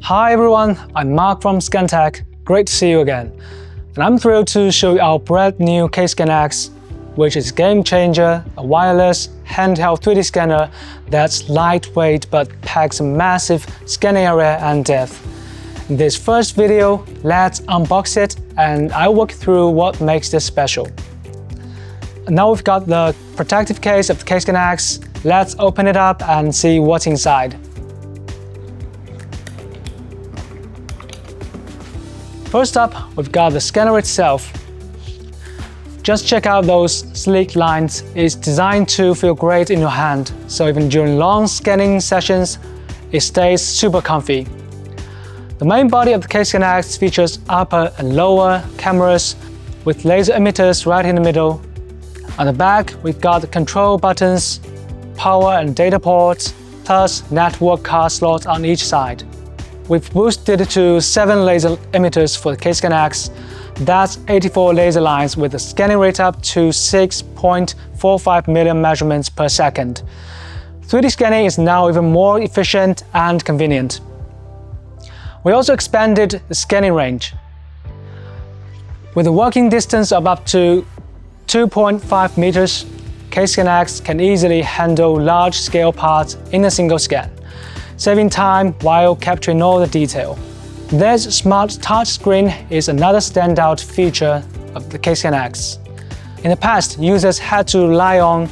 Hi everyone, I'm Mark from KSCAN-X. Great to see you again. And I'm thrilled to show you our brand new KSCAN-X, which is a game changer, a wireless handheld 3D scanner that's lightweight but packs a massive scanning area and depth. In this first video, let's unbox it and I'll walk through what makes this special. And now we've got the protective case of the KSCAN-X. Let's open it up and see what's inside. First up, we've got the scanner itself. Just check out those sleek lines. It's designed to feel great in your hand, so even during long scanning sessions, it stays super comfy. The main body of the KSCAN-X features upper and lower cameras with laser emitters right in the middle. On the back, we've got the control buttons, power and data ports, plus network card slots on each side. We've boosted to 7 laser emitters for the KSCAN-X. That's 84 laser lines with a scanning rate up to 6.45 million measurements per second. 3D scanning is now even more efficient and convenient. We also expanded the scanning range. With a working distance of up to 2.5 meters, KSCAN-X can easily handle large-scale parts in a single scan, saving time while capturing all the detail. This smart touchscreen is another standout feature of the KSCAN-X. In the past, users had to rely on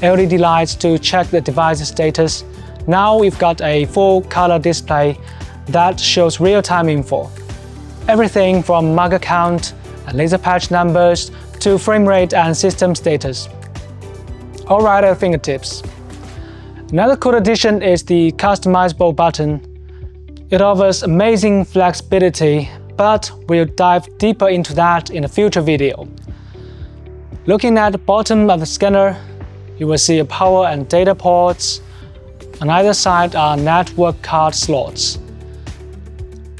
LED lights to check the device's status. Now we've got a full-color display that shows real-time info. Everything from marker count and laser patch numbers to frame rate and system status, all right at your fingertips. Another cool addition is the customizable button. It offers amazing flexibility, but we'll dive deeper into that in a future video. Looking at the bottom of the scanner, you will see power and data ports. On either side are network card slots.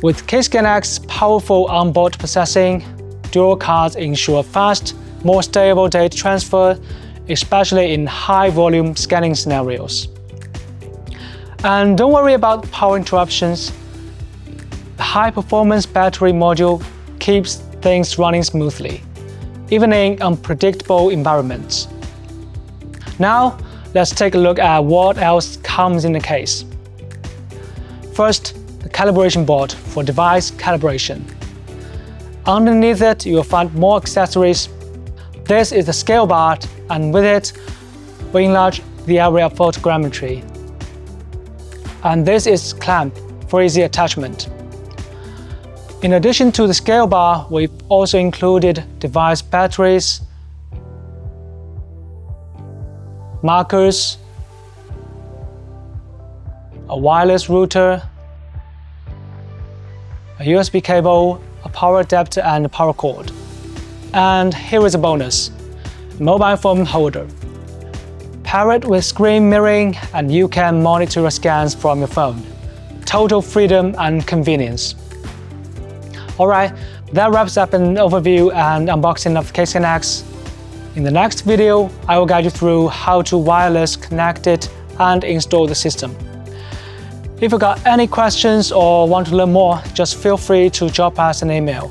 With KSCAN-X's powerful onboard processing, dual cards ensure fast, more stable data transfer, especially in high-volume scanning scenarios. And don't worry about power interruptions. The high-performance battery module keeps things running smoothly, even in unpredictable environments. Now, let's take a look at what else comes in the case. First, the calibration board for device calibration. Underneath it, you'll find more accessories. This is the scale bar, and with it, we enlarge the area of photogrammetry. And this is clamp for easy attachment. In addition to the scale bar, we've also included device batteries, markers, a wireless router, a USB cable, a power adapter and a power cord. And here is a bonus, a mobile phone holder. Pair it with screen mirroring and you can monitor your scans from your phone. Total freedom and convenience. Alright, that wraps up an overview and unboxing of KSCAN-X. In the next video, I will guide you through how to wireless connect it and install the system. If you got any questions or want to learn more, just feel free to drop us an email.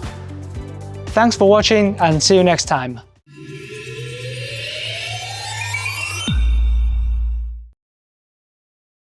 Thanks for watching and see you next time.